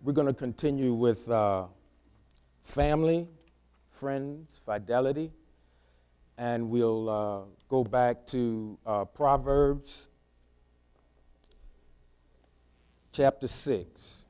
We're going to continue with family, friends, fidelity, and we'll go back to Proverbs chapter 6.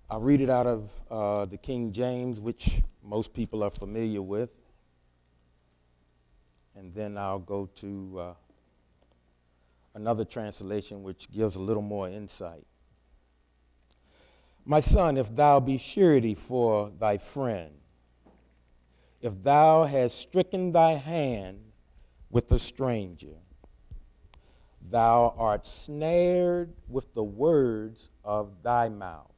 I'll read it out of the King James, which most people are familiar with. And then I'll go to another translation which gives a little more insight. My son, if thou be surety for thy friend, if thou hast stricken thy hand with a stranger, thou art snared with the words of thy mouth.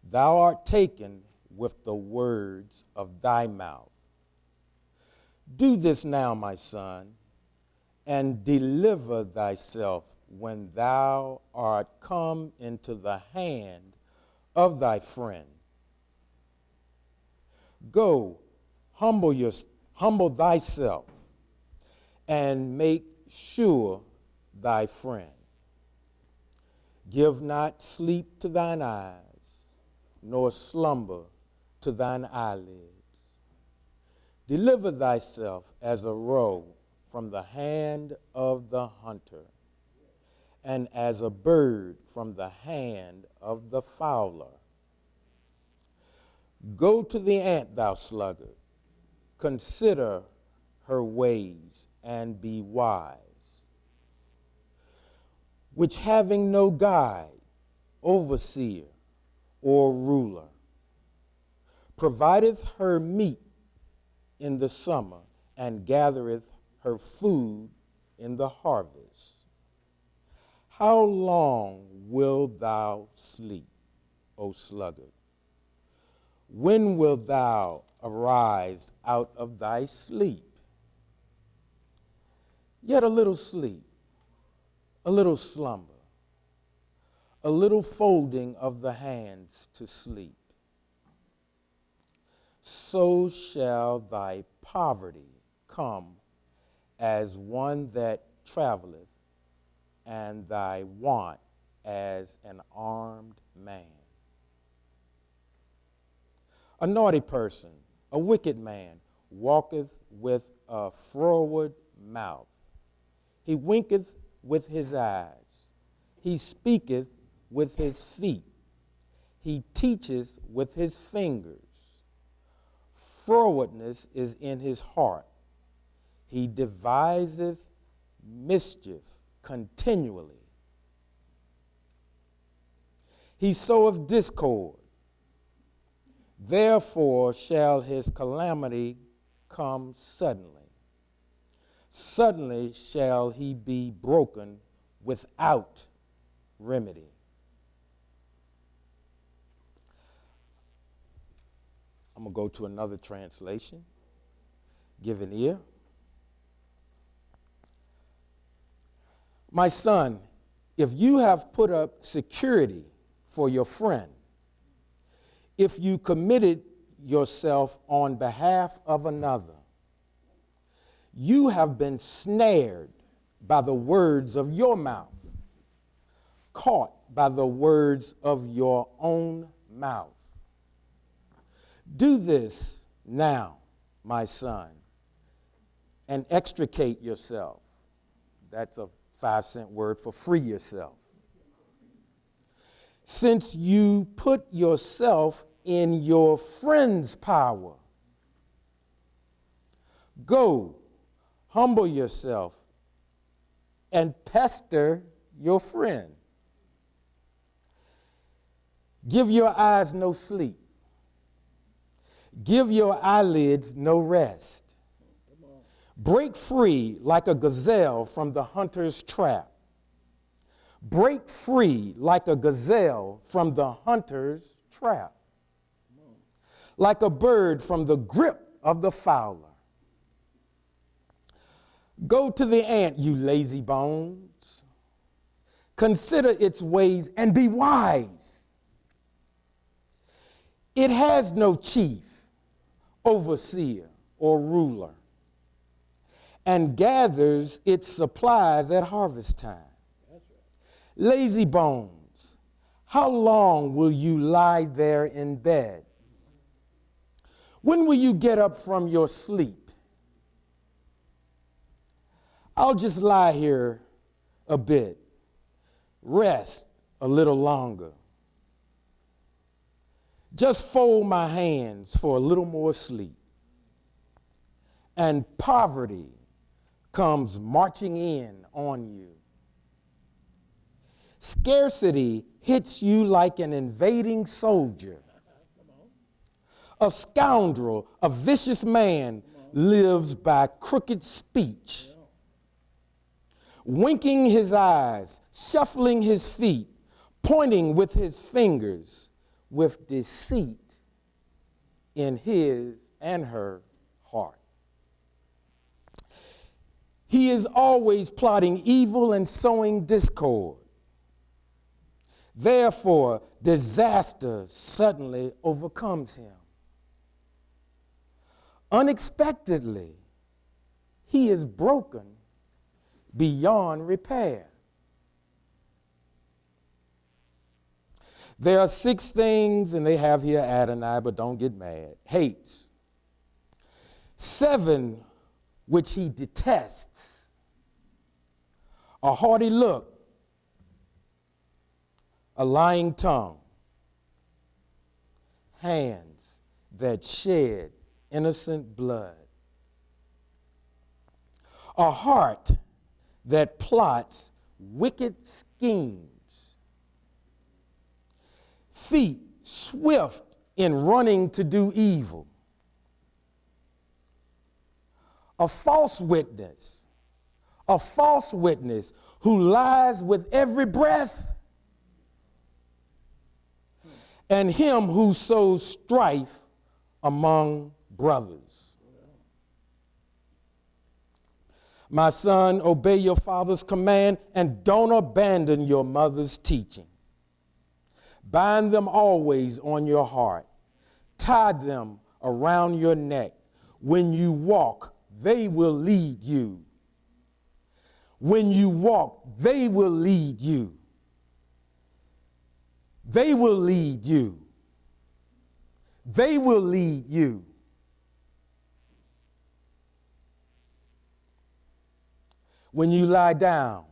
Thou art taken with the words of thy mouth. Do this now, my son, and deliver thyself when thou art come into the hand of thy friend. Go, humble thyself, and make sure thy friend. Give not sleep to thine eyes, nor slumber to thine eyelids. Deliver thyself as a roe from the hand of the hunter, and as a bird from the hand of the fowler. Go to the ant, thou sluggard, consider her ways, and be wise, which having no guide, overseer, or ruler, provideth her meat in the summer, and gathereth her food in the harvest. How long wilt thou sleep, O sluggard? When wilt thou arise out of thy sleep? Yet a little sleep, a little slumber, a little folding of the hands to sleep. So shall thy poverty come as one that traveleth, and thy want as an armed man. A naughty person, a wicked man, walketh with a froward mouth. He winketh with his eyes. He speaketh with his feet. He teaches with his fingers. Frowardness is in his heart. He deviseth mischief continually. He soweth discord. Therefore shall his calamity come suddenly. Suddenly shall he be broken without remedy. I'm going to go to another translation. Give an ear. My son, if you have put up security for your friend, if you committed yourself on behalf of another, you have been snared by the words of your mouth, caught by the words of your own mouth. Do this now, my son, and extricate yourself. That's a 5-cent word for free yourself. Since you put yourself in your friend's power, go, humble yourself, and pester your friend. Give your eyes no sleep. Give your eyelids no rest. Break free like a gazelle from the hunter's trap. Break free like a gazelle from the hunter's trap. Like a bird from the grip of the fowler. Go to the ant, you lazy bones. Consider its ways and be wise. It has no chief, overseer, or ruler, and gathers its supplies at harvest time. Lazy bones, how long will you lie there in bed? When will you get up from your sleep? I'll just lie here a bit, rest a little longer. Just fold my hands for a little more sleep. And poverty comes marching in on you. Scarcity hits you like an invading soldier. A scoundrel, a vicious man, lives by crooked speech. Winking his eyes, shuffling his feet, pointing with his fingers, with deceit in his and her heart. He is always plotting evil and sowing discord. Therefore, disaster suddenly overcomes him. Unexpectedly, he is broken beyond repair. There are 6 things, and they have here Adonai, but don't get mad, hates. 7 which he detests: a haughty look, a lying tongue, hands that shed innocent blood, a heart that plots wicked schemes, feet swift in running to do evil, a false witness who lies with every breath, and him who sows strife among brothers. My son, obey your father's command and don't abandon your mother's teaching. Bind them always on your heart. Tie them around your neck. When you walk, they will lead you. When you walk, they will lead you. They will lead you. They will lead you. When you lie down,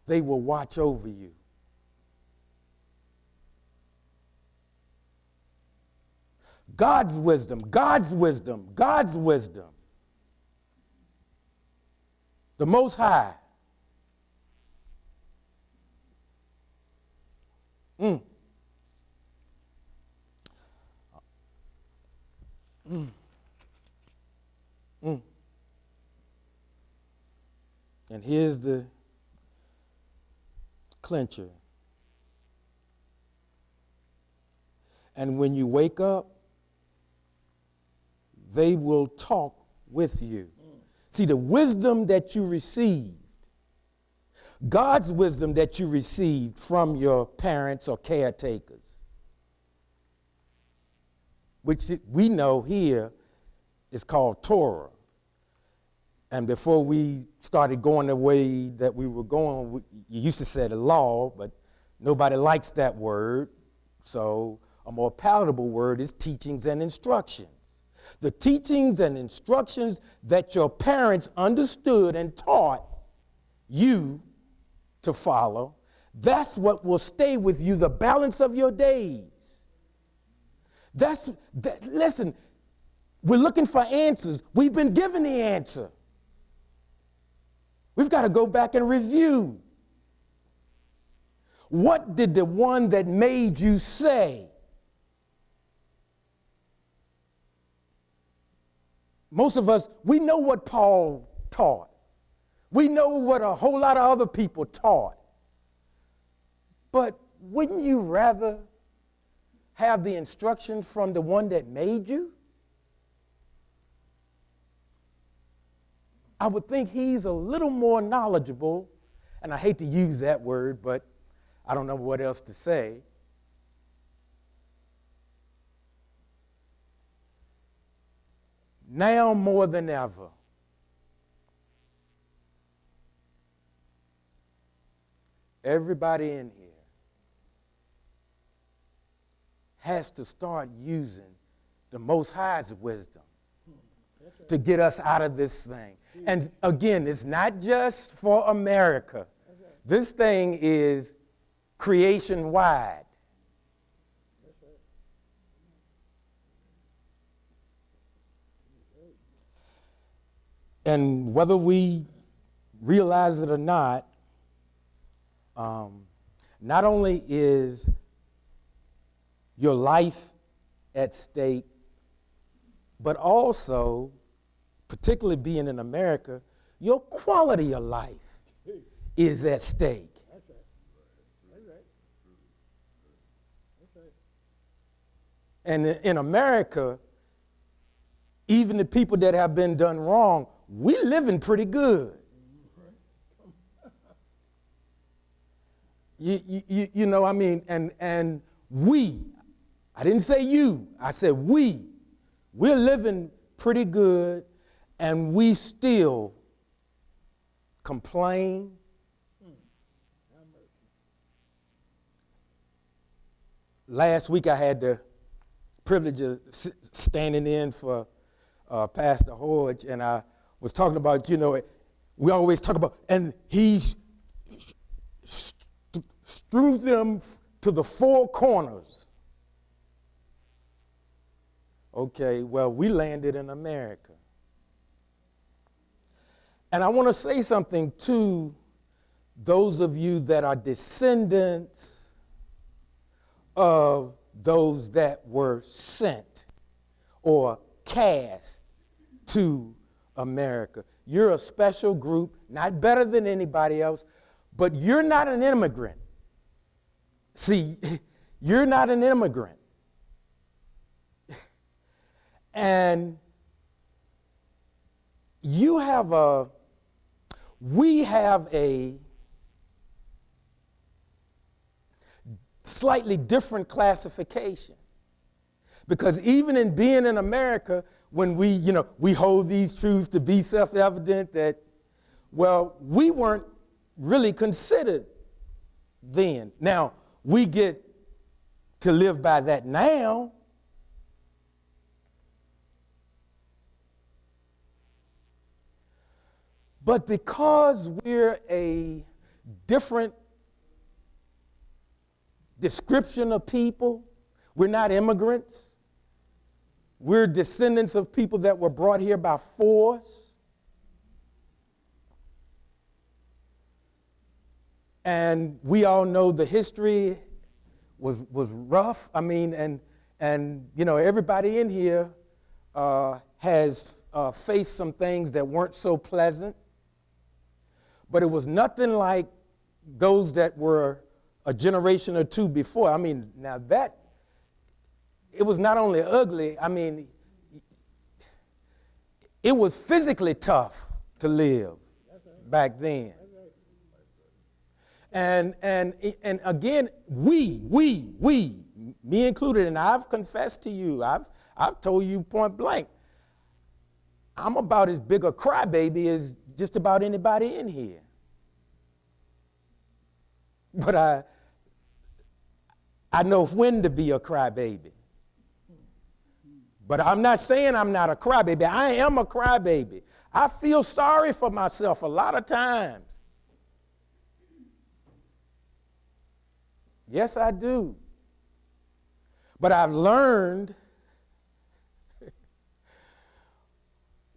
they will watch over you. God's wisdom, God's wisdom, God's wisdom. The Most High. And here's the clincher. And when you wake up, they will talk with you. See, the wisdom that you received, God's wisdom that you received from your parents or caretakers, which we know here is called Torah. And before we started going the way that we were going, you used to say the law, but nobody likes that word. So a more palatable word is teachings and instructions. The teachings and instructions that your parents understood and taught you to follow, that's what will stay with you the balance of your days. Listen, we're looking for answers. We've been given the answer. We've got to go back and review. What did the one that made you say? Most of us, we know what Paul taught. We know what a whole lot of other people taught. But wouldn't you rather have the instructions from the one that made you? I would think he's a little more knowledgeable and I hate to use that word, but I don't know what else to say. Now more than ever, everybody in here has to start using the Most High's wisdom to get us out of this thing. And again, it's not just for America. This thing is creation-wide. And whether we realize it or not only is your life at stake, but also, particularly being in America, your quality of life is at stake. That's right. That's right. That's right. And in America, even the people that have been done wrong, we living pretty good. You know, I mean, and we, I didn't say you, I said we're living pretty good, and we still complain. Last week I had the privilege of standing in for Pastor Hodge, and I was talking about, you know, we always talk about, and he's strewed them to the four corners. Okay, well, we landed in America. And I want to say something to those of you that are descendants of those that were sent or cast to America. You're a special group, not better than anybody else, but you're not an immigrant. See, you're not an immigrant. And we have a slightly different classification. Because even in being in America, when we hold these truths to be self-evident that, well, we weren't really considered then. Now, we get to live by that now. But because we're a different description of people, we're not immigrants. We're descendants of people that were brought here by force. And we all know the history was rough. I mean, and you know, everybody in here has faced some things that weren't so pleasant. But it was nothing like those that were a generation or two before. I mean, now that, it was not only ugly, I mean, it was physically tough to live back then. And again, we, me included, and I've confessed to you, I've told you point blank, I'm about as big a crybaby as just about anybody in here. But I know when to be a crybaby. But I'm not saying I'm not a crybaby. I am a crybaby. I feel sorry for myself a lot of times. Yes, I do. But I've learned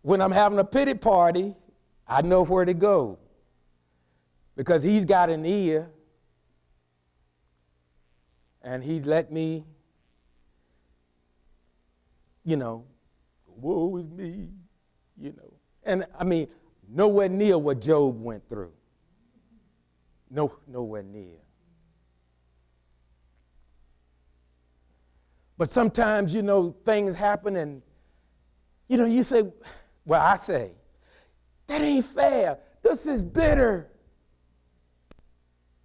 when I'm having a pity party, I know where to go. Because he's got an ear. And he let me, you know, woe is me, you know. And I mean, nowhere near what Job went through. Nowhere near. But sometimes, you know, things happen and, you know, you say, well, I say, that ain't fair. This is bitter.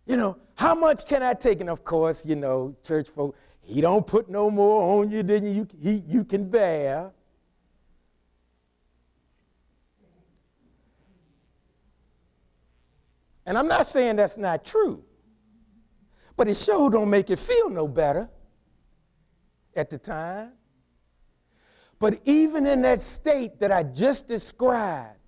You know, how much can I take? And of course, you know, church folk, he don't put no more on you than you can bear. And I'm not saying that's not true, but it sure don't make it feel no better at the time. But even in that state that I just described,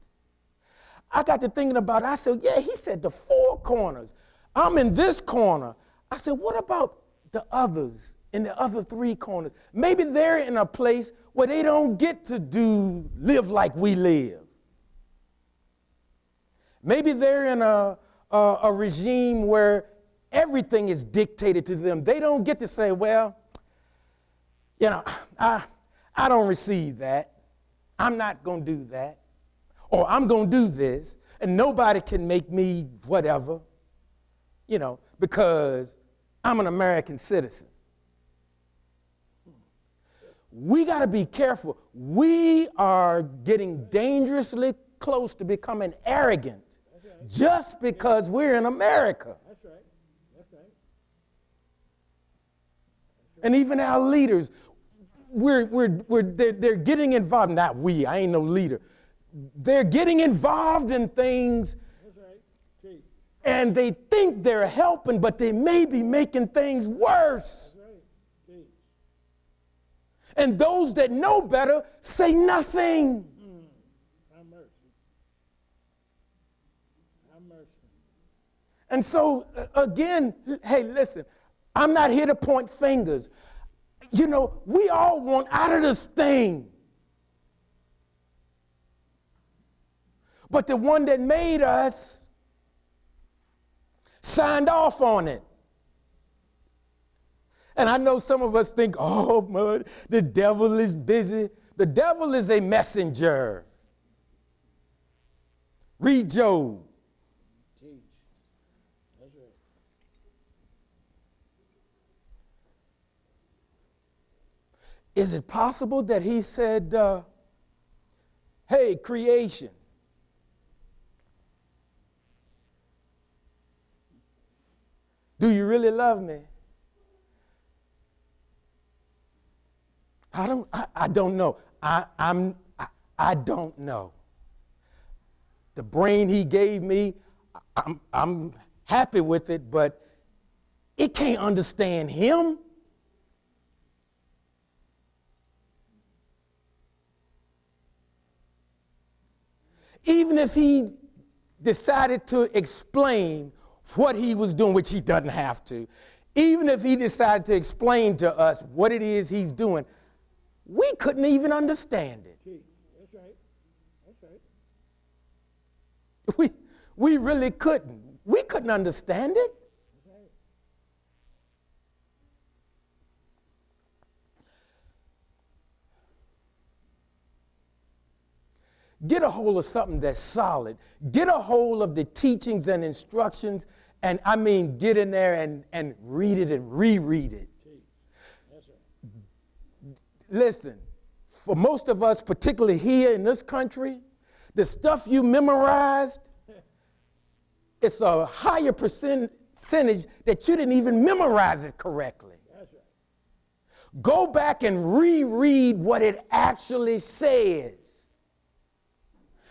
I got to thinking about it. I said, yeah, he said the four corners. I'm in this corner. I said, what about the others in the other three corners? Maybe they're in a place where they don't get to live like we live. Maybe they're in a regime where everything is dictated to them. They don't get to say, well, you know, I don't receive that. I'm not going to do that. Or I'm going to do this, and nobody can make me whatever, you know, because I'm an American citizen. We got to be careful. We are getting dangerously close to becoming arrogant just because we're in America. That's right. That's right. And even our leaders, they're getting involved. Not we, I ain't no leader. They're getting involved in things. That's right. Gee. And they think they're helping, but they may be making things worse. That's right. Gee. And those that know better say nothing. Have mercy. Have mercy. And so, again, hey, listen, I'm not here to point fingers. You know, we all want out of this thing. But the one that made us signed off on it. And I know some of us think, oh, man, the devil is busy. The devil is a messenger. Read Job. Teach. That's right. Is it possible that he said, hey, creation, do you really love me? I don't know. I don't know. The brain he gave me, I'm happy with it, but it can't understand him. Even if he decided to explain what he was doing, which he doesn't have to, even if he decided to explain to us what it is he's doing, we couldn't even understand it. Gee. That's right. That's right. We really couldn't. We couldn't understand it. That's right. Get a hold of something that's solid. Get a hold of the teachings and instructions, and I mean get in there and read it and reread it. Gee. That's right. Listen, for most of us, particularly here in this country, the stuff you memorized, it's a higher percentage that you didn't even memorize it correctly. That's right. Go back and reread what it actually says.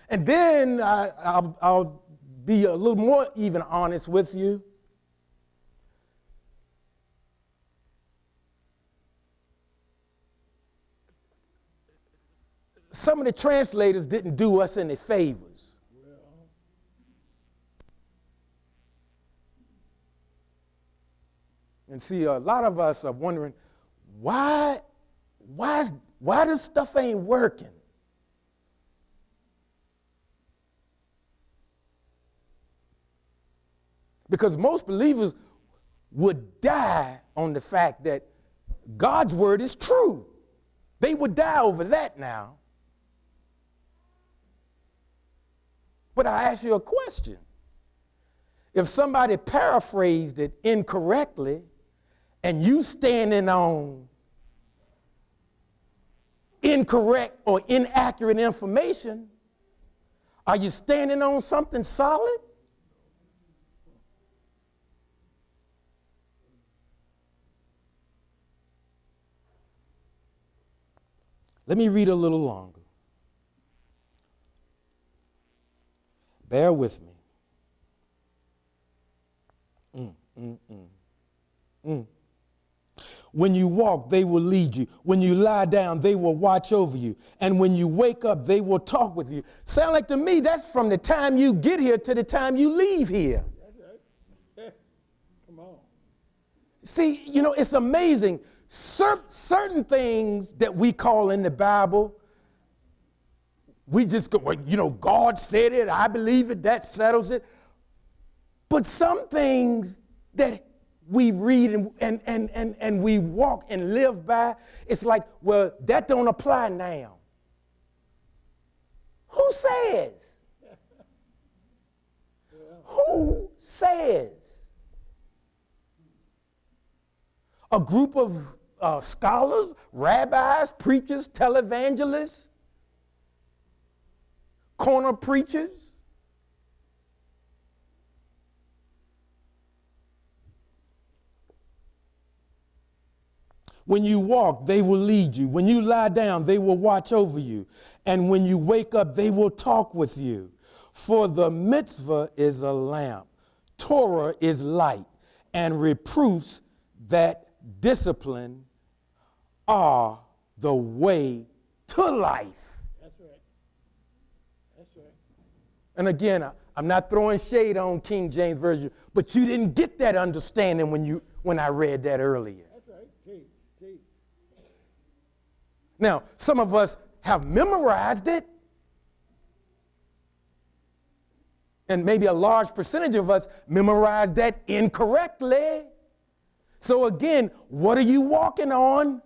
And then I'll be a little more even honest with you. Some of the translators didn't do us any favors. Well, And see, a lot of us are wondering, why this stuff ain't working? Because most believers would die on the fact that God's word is true. They would die over that now. But I ask you a question. If somebody paraphrased it incorrectly and you standing on incorrect or inaccurate information, are you standing on something solid? Let me read a little longer. Bear with me. When you walk, they will lead you. When you lie down, they will watch over you. And when you wake up, they will talk with you. Sound like to me, that's from the time you get here to the time you leave here. That's right. Yeah. Come on. See, you know, it's amazing. Certain things that we call in the Bible, we just go, well, you know, God said it, I believe it, that settles it. But some things that we read and we walk and live by, it's like, well, that don't apply now. Who says? Who says? A group of scholars, rabbis, preachers, televangelists, corner preachers. When you walk, they will lead you. When you lie down, they will watch over you. And when you wake up, they will talk with you. For the mitzvah is a lamp, Torah is light, and reproofs that discipline are the way to life. That's right. That's right. And again, I'm not throwing shade on King James Version, but you didn't get that understanding when I read that earlier. That's right. Teach. Now, some of us have memorized it, and maybe a large percentage of us memorized that incorrectly. So again, what are you walking on?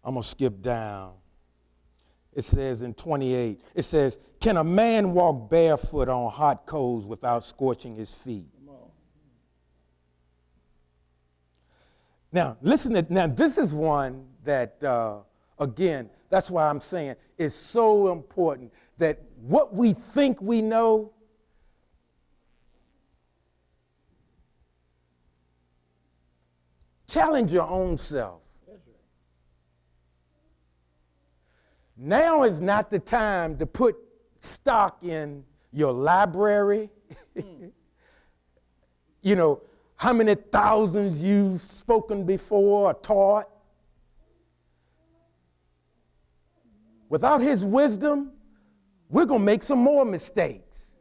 I'm going to skip down. It says in 28, it says, can a man walk barefoot on hot coals without scorching his feet? Come on. Now, now this is one that, again, that's why I'm saying it's so important that what we think we know, challenge your own self. Now is not the time to put stock in your library. You know, how many thousands you've spoken before or taught. Without his wisdom, we're going to make some more mistakes.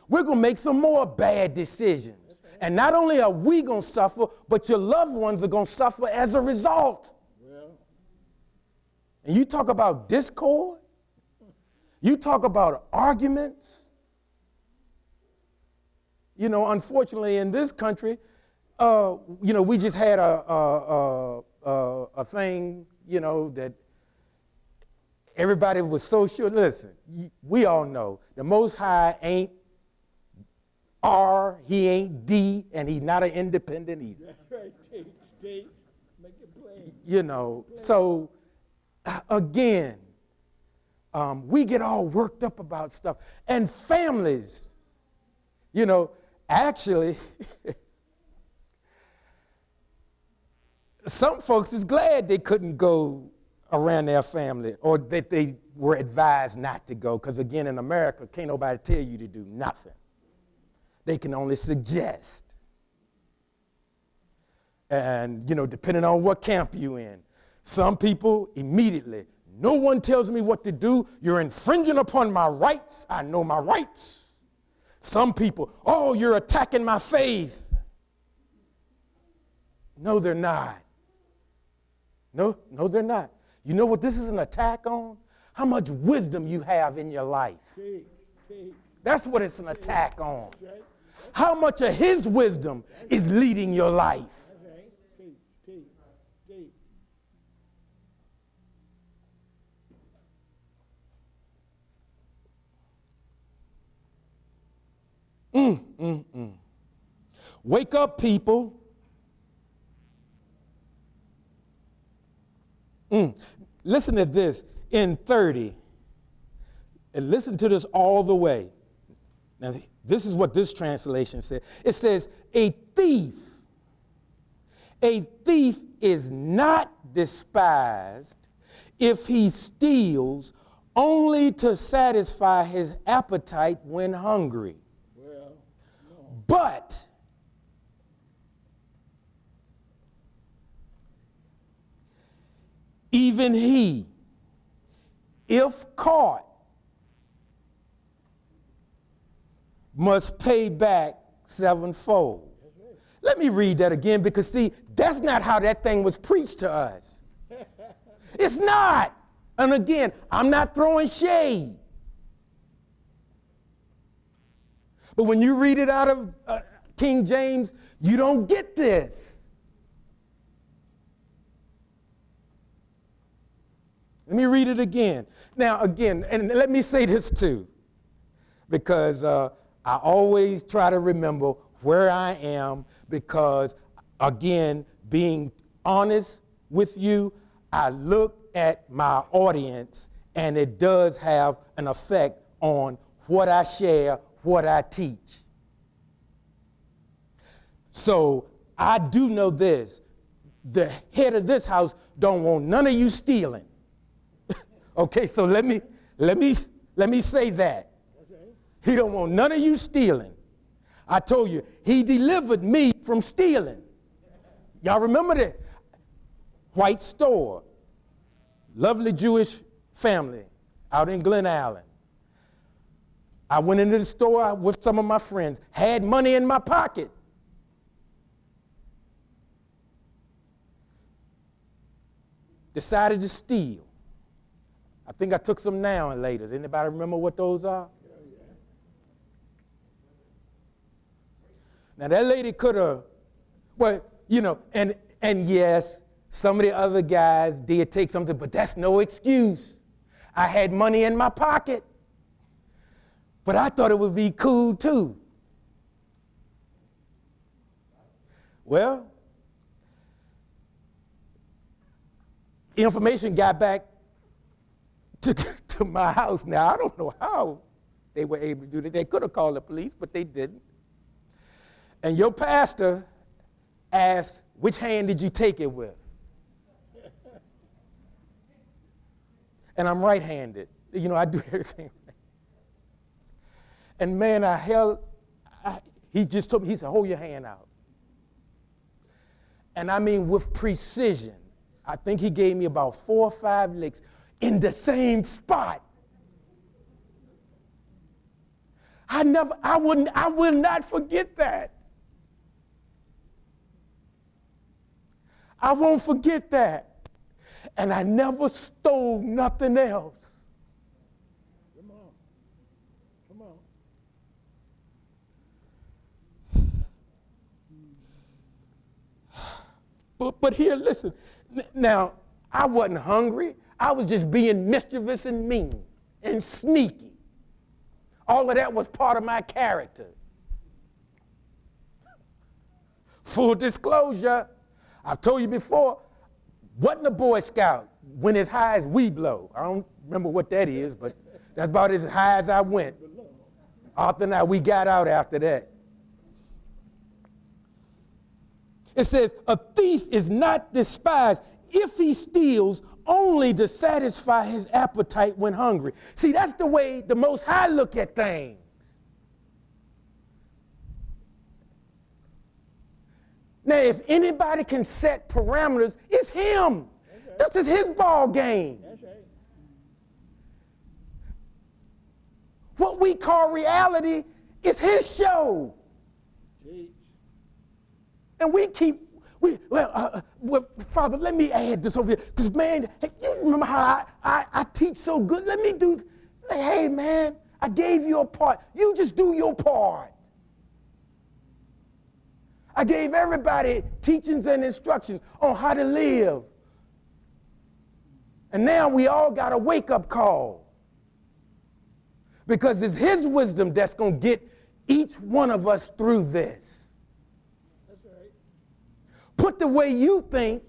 We're going to make some more bad decisions. And not only are we going to suffer, but your loved ones are going to suffer as a result. And you talk about discord, you talk about arguments. You know, unfortunately, in this country, you know, we just had a thing, you know, that everybody was so sure. Listen, we all know the Most High ain't R, he ain't D, and he's not an independent either. That's right. Teach. Make it plain. You know, so again, we get all worked up about stuff. And families, you know, actually, some folks is glad they couldn't go around their family or that they were advised not to go. Because again, in America, can't nobody tell you to do nothing. They can only suggest. And, you know, depending on what camp you're in, some people immediately, no one tells me what to do. You're infringing upon my rights. I know my rights. Some people, oh, you're attacking my faith. No, they're not. No, they're not. You know what this is an attack on? How much wisdom you have in your life. That's what it's an attack on. How much of his wisdom is leading your life. Wake up, people. Listen to this in 30. And listen to this all the way. Now, this is what this translation says. It says, a thief is not despised if he steals only to satisfy his appetite when hungry. Well, no. But even he, if caught, must pay back sevenfold. Let me read that again, because see, that's not how that thing was preached to us. It's not. And again, I'm not throwing shade. But when you read it out of King James, you don't get this. Let me read it again. Now, again, and let me say this too, because I always try to remember where I am, because, again, being honest with you, I look at my audience, and it does have an effect on what I share, what I teach. So I do know this. The head of this house don't want none of you stealing. Okay, so let me say that. Okay. He don't want none of you stealing. I told you, he delivered me from stealing. Y'all remember that? White store, lovely Jewish family out in Glen Allen. I went into the store with some of my friends, had money in my pocket. Decided to steal. I think I took some now and later. Does anybody remember what those are? Now that lady could have, well, you know, and yes, some of the other guys did take something, but that's no excuse. I had money in my pocket, but I thought it would be cool too. Well, information got back to my house. Now, I don't know how they were able to do that. They could have called the police, but they didn't. And your pastor asked, which hand did you take it with? And I'm right-handed. You know, I do everything right. And man, he just told me, he said, hold your hand out. And I mean, with precision, I think he gave me about 4 or 5 licks in the same spot. I will not forget that. I won't forget that. And I never stole nothing else. Come on. Come on. But here, listen. Now, I wasn't hungry. I was just being mischievous and mean and sneaky. All of that was part of my character. Full disclosure, I've told you before, wasn't a Boy Scout, went as high as we blow. I don't remember what that is, but that's about as high as I went. Arthur and I, we got out after that. It says, a thief is not despised if he steals only to satisfy his appetite when hungry. See, that's the way the Most High look at things. Now, if anybody can set parameters, it's him. Okay. This is his ball game. That's right. What we call reality is his show. Teach. And well, Father, let me add this over here. Because, man, hey, you remember how I teach so good? Let me do, hey, man, I gave you a part. You just do your part. I gave everybody teachings and instructions on how to live. And now we all got a wake-up call. Because it's his wisdom that's going to get each one of us through this. That's right. Put the way you think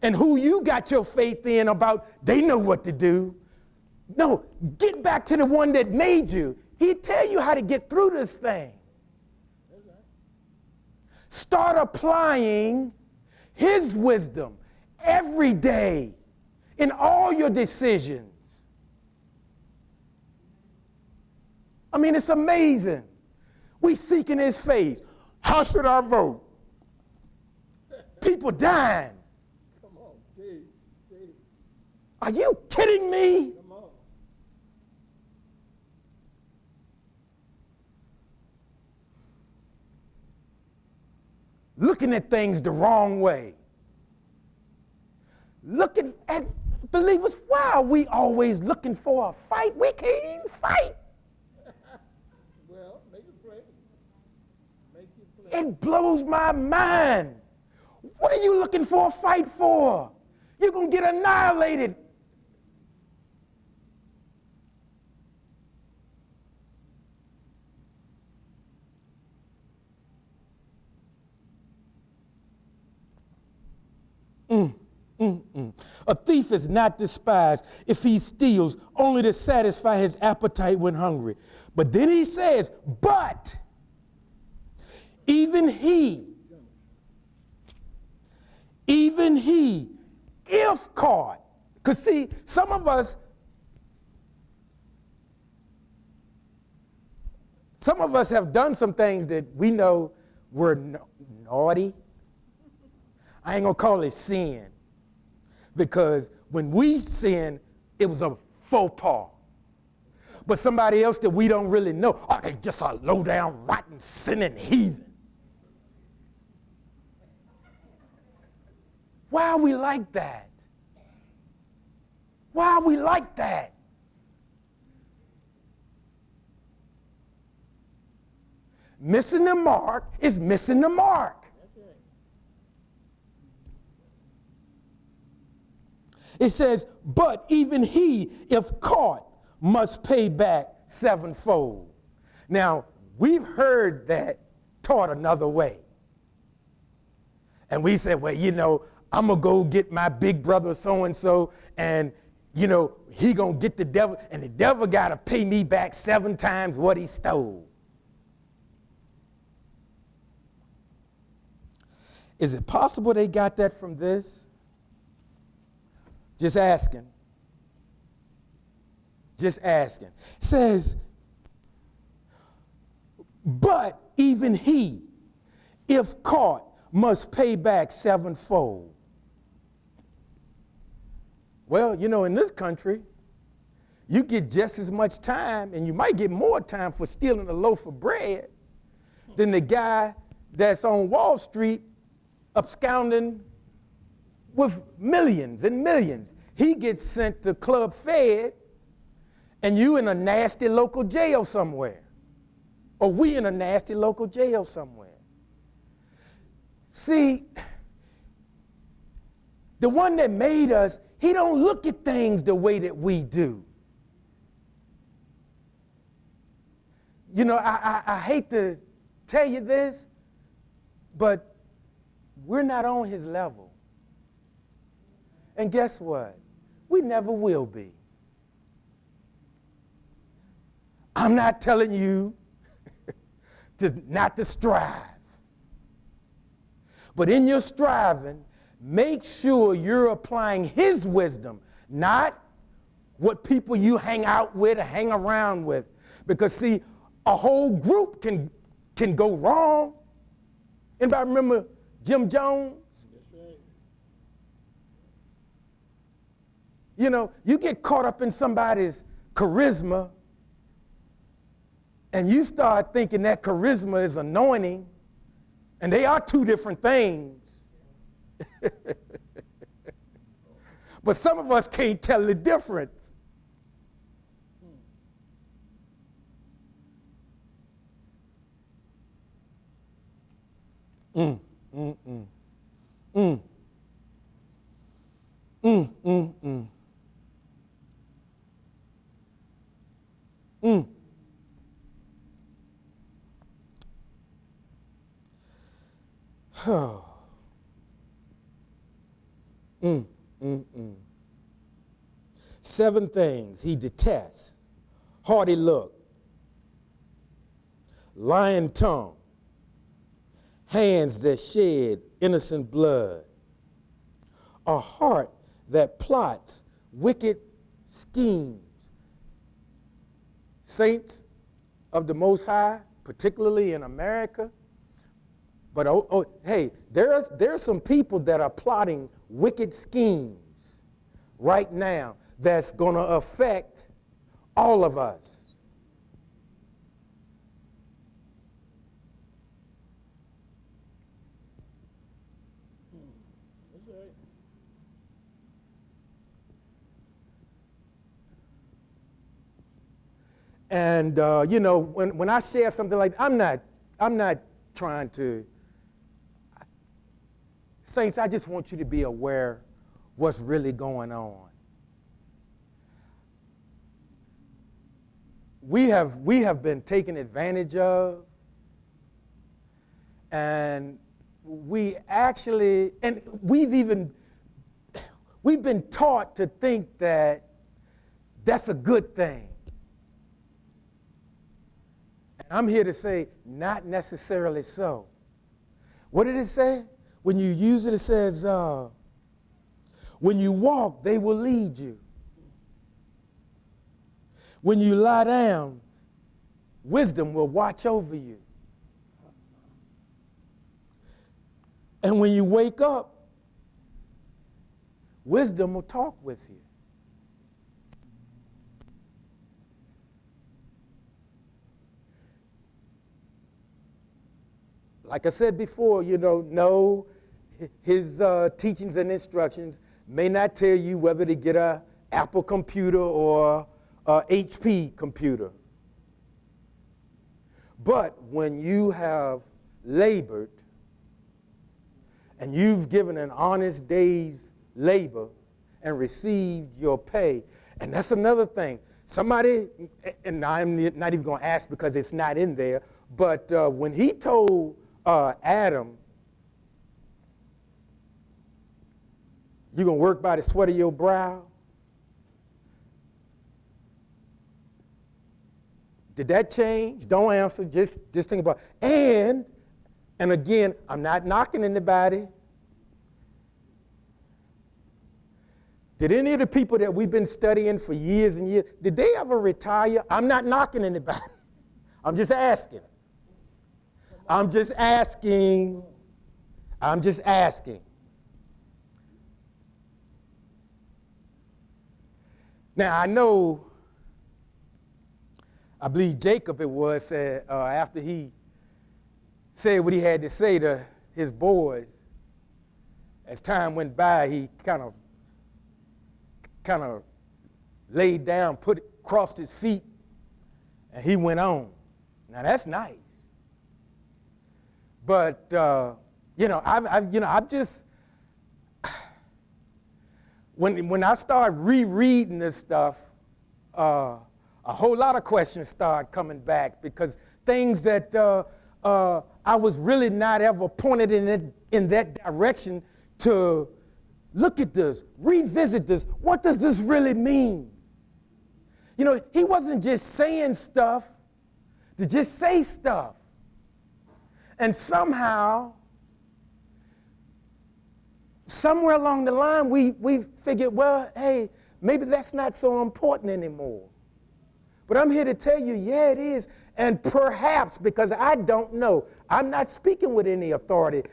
and who you got your faith in about, they know what to do. No, get back to the one that made you. He'd tell you how to get through this thing. That's right. Start applying his wisdom every day in all your decisions. I mean, it's amazing. We seeking his face. How should I vote? People dying. Come on, G. Are you kidding me? Come on. Looking at things the wrong way. Looking at believers, why are we always looking for a fight? We can't even fight. Well, make it play. Make it play. It blows my mind. What are you looking for a fight for? You're going to get annihilated. A thief is not despised if he steals only to satisfy his appetite when hungry. But then he says, but even he, if caught, because see, some of us have done some things that we know were naughty. I ain't gonna call it sin, because when we sin, it was a faux pas. But somebody else that we don't really know, oh, they just a low down, rotten, sinning heathen. Why are we like that? Why are we like that? Missing the mark is missing the mark. It says, but even he, if caught, must pay back sevenfold. Now, we've heard that taught another way. And we said, well, you know, I'm going to go get my big brother so-and-so, and, you know, he going to get the devil, and the devil got to pay me back 7 times what he stole. Is it possible they got that from this? Just asking. Just asking. It says, but even he, if caught, must pay back sevenfold. Well, you know, in this country, you get just as much time, and you might get more time for stealing a loaf of bread than the guy that's on Wall Street absconding with millions and millions. He gets sent to Club Fed, and you in a nasty local jail somewhere. Or we in a nasty local jail somewhere. See, the one that made us, he don't look at things the way that we do. You know, I hate to tell you this, but we're not on his level. And guess what? We never will be. I'm not telling you not to strive. But in your striving, make sure you're applying his wisdom, not what people you hang out with or hang around with. Because see, a whole group can go wrong. Anybody remember Jim Jones? That's right. You know, you get caught up in somebody's charisma, and you start thinking that charisma is anointing, and they are two different things. But some of us can't tell the difference. Mm, mm, mm. Mm. Mm, mm, mm. Mm. Oh. Mm, mm, mm. 7 things he detests: haughty look, lying tongue, hands that shed innocent blood, a heart that plots wicked schemes. Saints of the Most High, particularly in America, but hey, there's some people that are plotting wicked schemes right now that's going to affect all of us. That's right. And you know, when I share something like that, I'm not trying to. Saints, I just want you to be aware what's really going on. We have been taken advantage of, and we've been taught to think that that's a good thing. And I'm here to say, not necessarily so. What did it say? When you use it, it says, when you walk, they will lead you. When you lie down, wisdom will watch over you. And when you wake up, wisdom will talk with you. Like I said before, you know, his teachings and instructions may not tell you whether to get an Apple computer or a HP computer. But when you have labored and you've given an honest day's labor and received your pay, and that's another thing. Somebody, and I'm not even going to ask because it's not in there, but when he told Adam, you're going to work by the sweat of your brow. Did that change? Don't answer. Just think about it. And again, I'm not knocking anybody. Did any of the people that we've been studying for years and years, did they ever retire? I'm not knocking anybody. I'm just asking. I'm just asking. Now, I believe Jacob it was, said, after he said what he had to say to his boys, as time went by, he kind of laid down, crossed his feet, and he went on. Now, that's nice. But, I've just, when I started rereading this stuff, a whole lot of questions started coming back because things that I was really not ever pointed in that direction to look at this, revisit this. What does this really mean? You know, he wasn't just saying stuff to just say stuff. And somehow, somewhere along the line, we figured, well, hey, maybe that's not so important anymore. But I'm here to tell you, yeah, it is. And perhaps, because I don't know, I'm not speaking with any authority.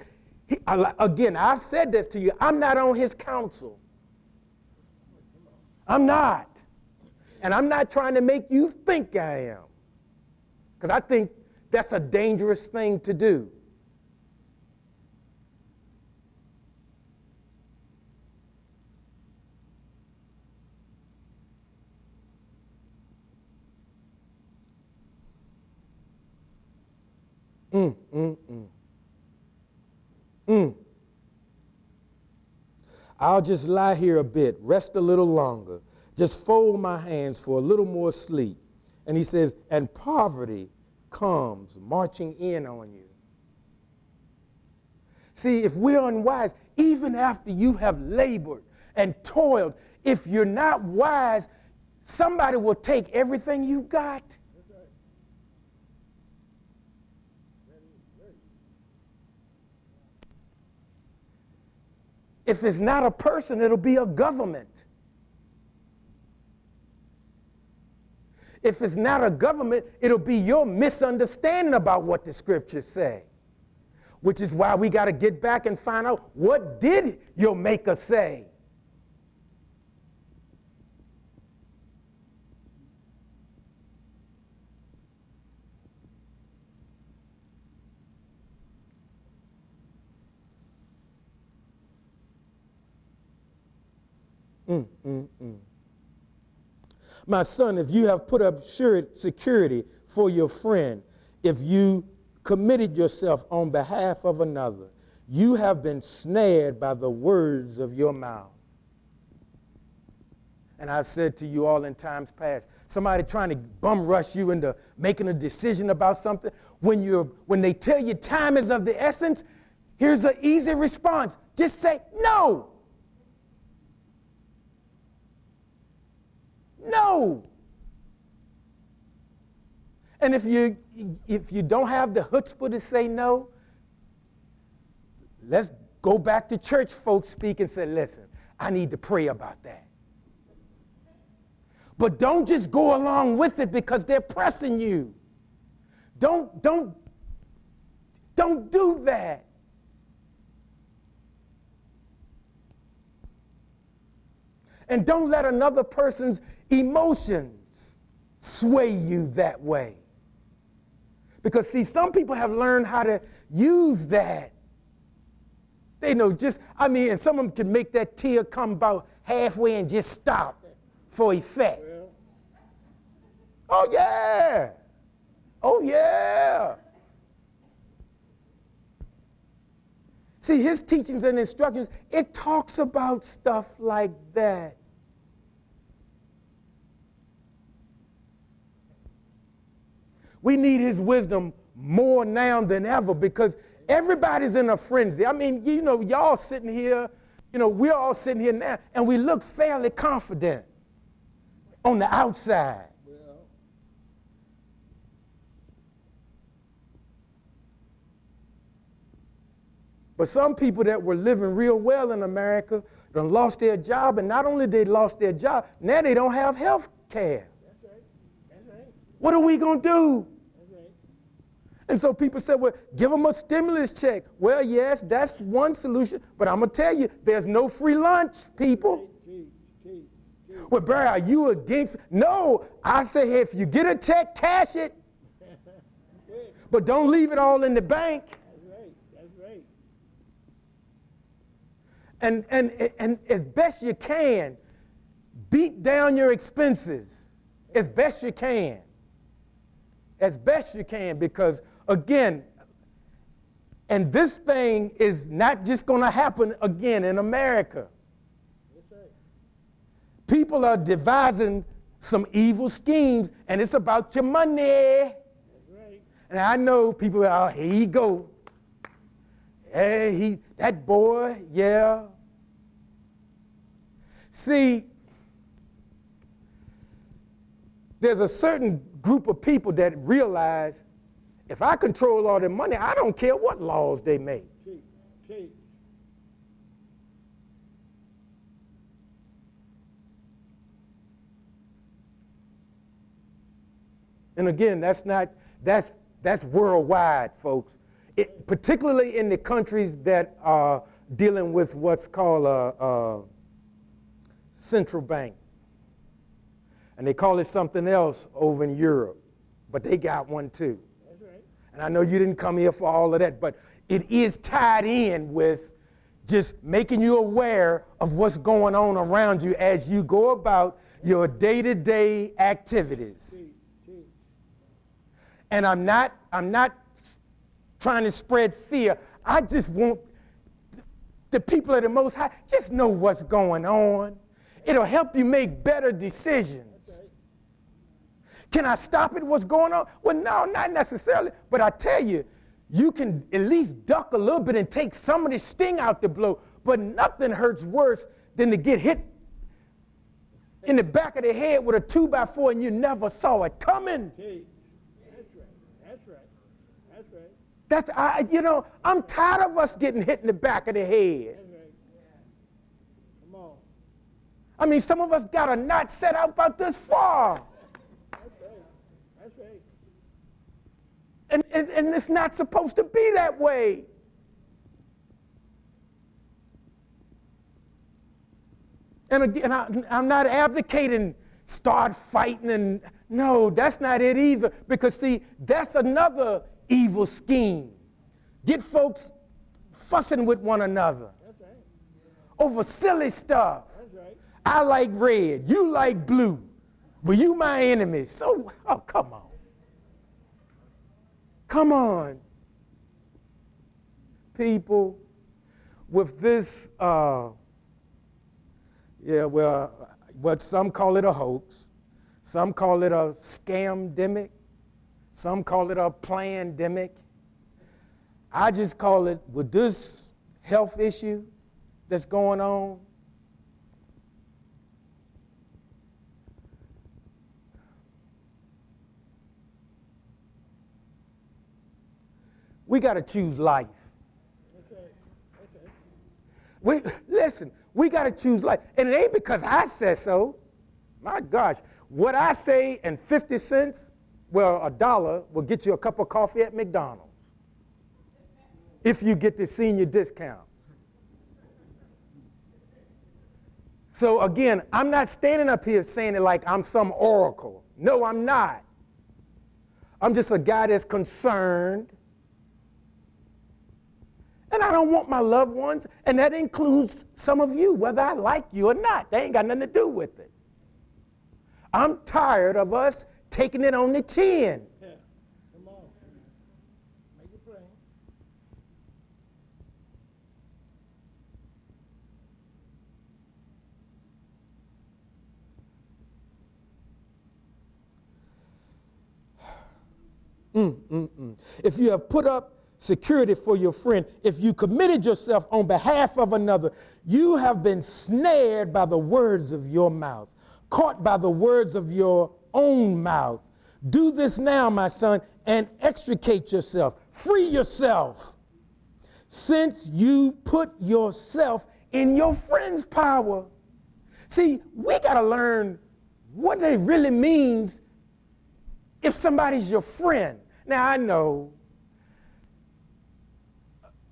Again, I've said this to you, I'm not on his council. I'm not. And I'm not trying to make you think I am. Because I think that's a dangerous thing to do. I'll just lie here a bit, rest a little longer, just fold my hands for a little more sleep. And he says, and poverty comes marching in on you. See, if we're unwise, even after you have labored and toiled, if you're not wise, somebody will take everything you got. If it's not a person, it'll be a government. If it's not a government, it'll be your misunderstanding about what the scriptures say. Which is why we got to get back and find out, what did your maker say? My son, if you have put up security for your friend, if you committed yourself on behalf of another, you have been snared by the words of your mouth. And I've said to you all in times past, somebody trying to bum rush you into making a decision about something, when they tell you time is of the essence, here's an easy response. Just say no. No. And if you don't have the chutzpah to say no, let's go back to church folks speak and say, listen, I need to pray about that. But don't just go along with it because they're pressing you. Don't do that. And don't let another person's emotions sway you that way. Because, see, some people have learned how to use that. They know and some of them can make that tear come about halfway and just stop for effect. Well, oh, yeah. Oh, yeah. See, his teachings and instructions, it talks about stuff like that. We need his wisdom more now than ever because everybody's in a frenzy. I mean, y'all sitting here, we're all sitting here now, and we look fairly confident on the outside. well, But some people that were living real well in America done lost their job, and not only they lost their job, now they don't have health care. that's right. That's right. What are we going to do? That's right. And so people say, well, give them a stimulus check. Well, yes, that's one solution, but I'm going to tell you, there's no free lunch, people. Teach. Well, Barry, are you against? No, I say, hey, if you get a check, cash it, but don't leave it all in the bank. That's right. And as best you can, beat down your expenses as best you can. As best you can, because again, and this thing is not just going to happen again in America. That's right. People are devising some evil schemes, and it's about your money. That's right. And I know people are, here he go. Hey, that boy, yeah. See, there's a certain group of people that realize if I control all their money, I don't care what laws they make. Teach. And again, that's worldwide, folks. Particularly in the countries that are dealing with what's called a central bank. And they call it something else over in Europe, but they got one too. That's right. And I know you didn't come here for all of that, but it is tied in with just making you aware of what's going on around you as you go about your day-to-day activities. Teach. And I'm not trying to spread fear. I just want the people of the Most High just know what's going on. It'll help you make better decisions. That's right. Can I stop it, what's going on? Well, no, not necessarily. But I tell you, you can at least duck a little bit and take some of the sting out the blow. But nothing hurts worse than to get hit in the back of the head with a 2x4 and you never saw it coming. Teach. That's right. I'm tired of us getting hit in the back of the head. That's right. I mean, some of us got a knot set out about this far. That's right. That's right. And it's not supposed to be that way. And again, I'm not advocating start fighting, and no, that's not it either. Because see, that's another evil scheme. Get folks fussing with one another. That's right. Over silly stuff. That's right. I like red, you like blue. Well, you my enemy. So, oh, come on. Come on. People, with this, what some call it a hoax, some call it a scam-demic, some call it a plan-demic. I just call it, with this health issue that's going on, we got to choose life. That's right. That's right. Listen, we got to choose life. And it ain't because I said so. My gosh, what I say and 50 cents, well, $1 will get you a cup of coffee at McDonald's if you get the senior discount. So again, I'm not standing up here saying it like I'm some oracle. No, I'm not. I'm just a guy that's concerned. And I don't want my loved ones, and that includes some of you, whether I like you or not. They ain't got nothing to do with it. I'm tired of us taking it on the chin. Yeah. Come on. Make it plain. If you have put up security for your friend, if you committed yourself on behalf of another, you have been snared by the words of your mouth, caught by the words of your own mouth. Do this now, my son, and extricate yourself. Free yourself, since you put yourself in your friend's power. See, we got to learn what it really means if somebody's your friend. Now, I know,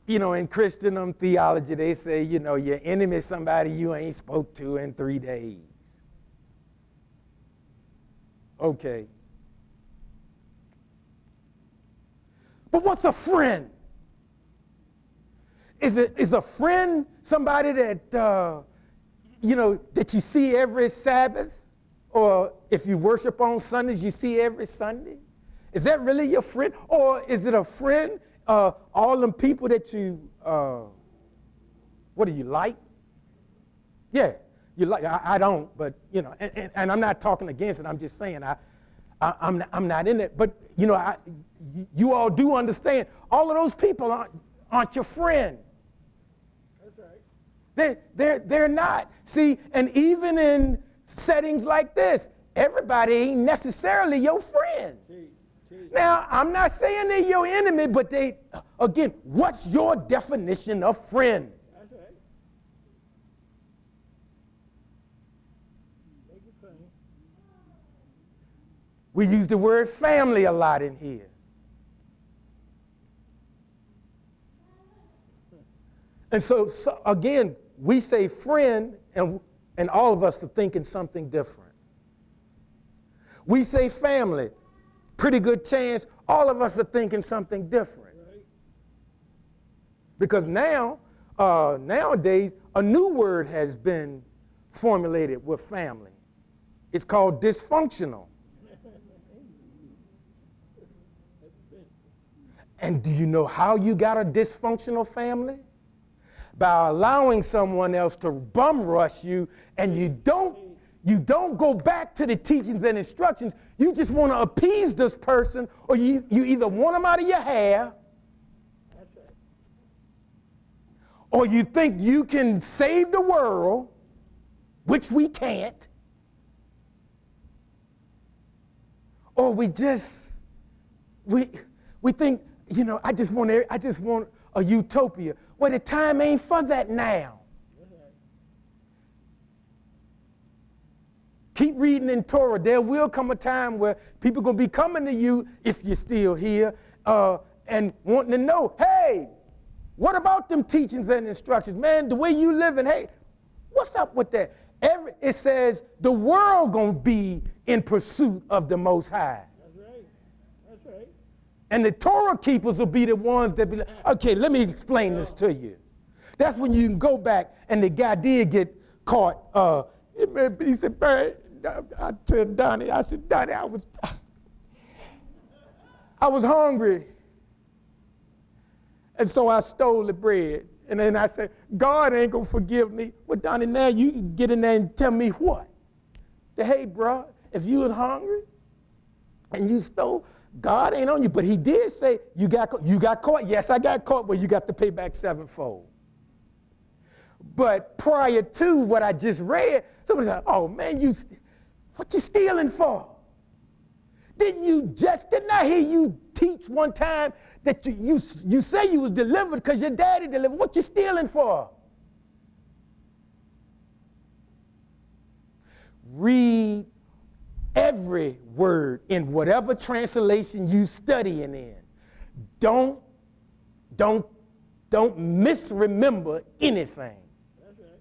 in Christendom theology, they say, your enemy is somebody you ain't spoke to in 3 days. Okay. But what's a friend? Is a friend somebody that, that you see every Sabbath? Or if you worship on Sundays, you see every Sunday? Is that really your friend? Or is it a friend, all them people that you, what do you like? Yeah, you like, I don't, but, and I'm not talking against it. I'm just saying I'm not in it. But, you all do understand, all of those people aren't your friend. That's right. They're not. See, and even in settings like this, everybody ain't necessarily your friend. Now, I'm not saying they're your enemy, but again, what's your definition of friend? That's right. Make it plain. We use the word family a lot in here. And so again, we say friend, and all of us are thinking something different. We say family, pretty good chance all of us are thinking something different. Right. Because nowadays, a new word has been formulated with family. It's called dysfunctional. And do you know how you got a dysfunctional family? By allowing someone else to bum rush you, and you don't go back to the teachings and instructions. You just want to appease this person, or you either want them out of your hair, That's right. or you think you can save the world, which we can't, or we think, I just want a utopia. Well, the time ain't for that now. That's right. Keep reading in Torah. There will come a time where people are going to be coming to you, if you're still here, and wanting to know, hey, what about them teachings and instructions? Man, the way you living, hey, what's up with that? It says the world going to be in pursuit of the Most High. That's right. That's right. And the Torah keepers will be the ones that be like, okay, let me explain this to you. That's when you can go back, and the guy did get caught. He said, man, I told Donnie, I said, Donnie, I was hungry. And so I stole the bread. And then I said, God ain't gonna forgive me. Well, Donnie, now you can get in there and tell me what? Hey, bro, if you was hungry and you stole, God ain't on you. But he did say, you got caught. Yes, I got caught, but you got to pay back sevenfold. But prior to what I just read, somebody said, oh man, what you stealing for? Didn't I hear you teach one time that you say you was delivered because your daddy delivered? What you stealing for? Read every word in whatever translation you studying in. Don't misremember anything. That's right.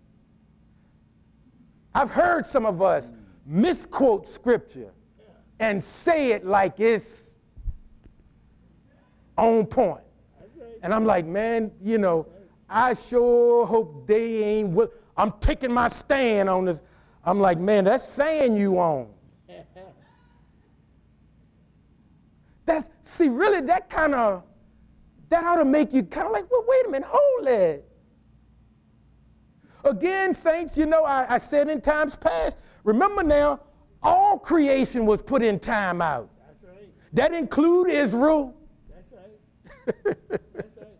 I've heard some of us misquote scripture and say it like it's on point. And I'm like, man, I sure hope they ain't, I'm taking my stand on this. I'm like, man, that's saying you on. Really that ought to make you kind of like, well, wait a minute, hold it. Again, saints, I said in times past, remember now, all creation was put in time out. That's right. That include Israel. That's right. That's right.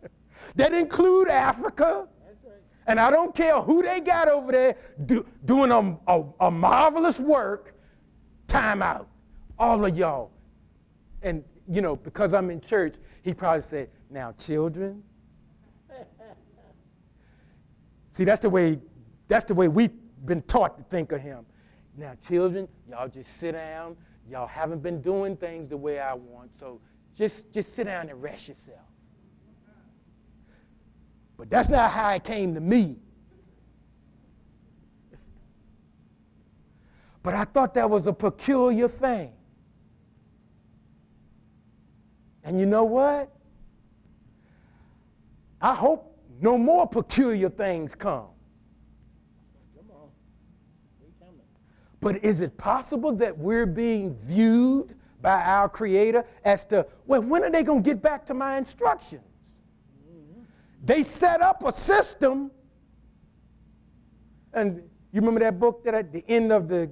That include Africa. That's right. And I don't care who they got over there doing a marvelous work, time out. All of y'all. And, because I'm in church, he probably said, now, children. See, that's the way we've been taught to think of him. Now, children, y'all just sit down. Y'all haven't been doing things the way I want, so just sit down and rest yourself. But that's not how it came to me. But I thought that was a peculiar thing. And you know what? I hope no more peculiar things come. Come on. We coming. But is it possible that we're being viewed by our Creator as to, well, when are they going to get back to my instructions? Mm-hmm. They set up a system. And you remember that book that at the end of the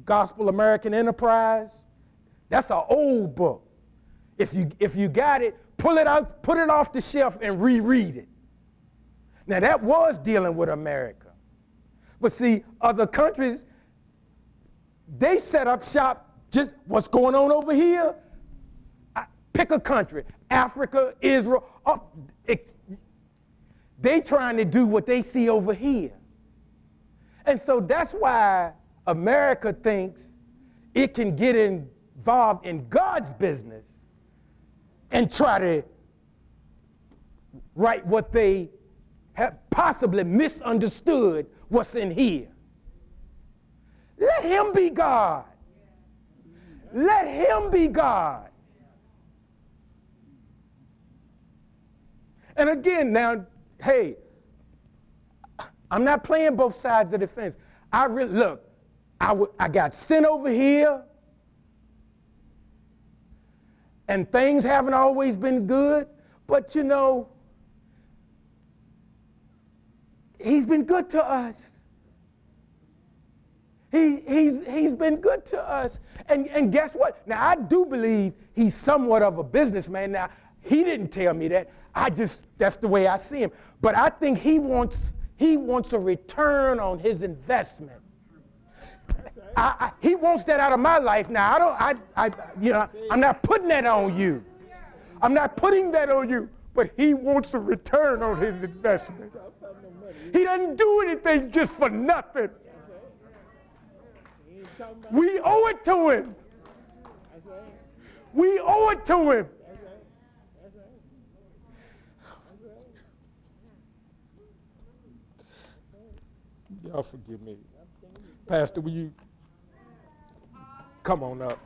Gospel American Enterprise? That's an old book. If you got it, pull it out, put it off the shelf and reread it. Now that was dealing with America. But see, other countries, they set up shop, just what's going on over here. Pick a country, Africa, Israel. They trying to do what they see over here. And so that's why America thinks it can get involved in God's business and try to write what they have possibly misunderstood what's in here. Let him be God. Let him be God. And again, now, hey, I'm not playing both sides of the fence. I got sin over here, and things haven't always been good, but he's been good to us. He's been good to us. And guess what? Now, I do believe he's somewhat of a businessman. Now, he didn't tell me that. That's the way I see him. But I think he wants a return on his investment. He wants that out of my life. Now, I'm not putting that on you. I'm not putting that on you, but he wants a return on his investment. He doesn't do anything just for nothing. talking about? We owe it to him. That's right. We owe it to him. That's right. That's right. That's right. Y'all forgive me. Pastor, will you come on up?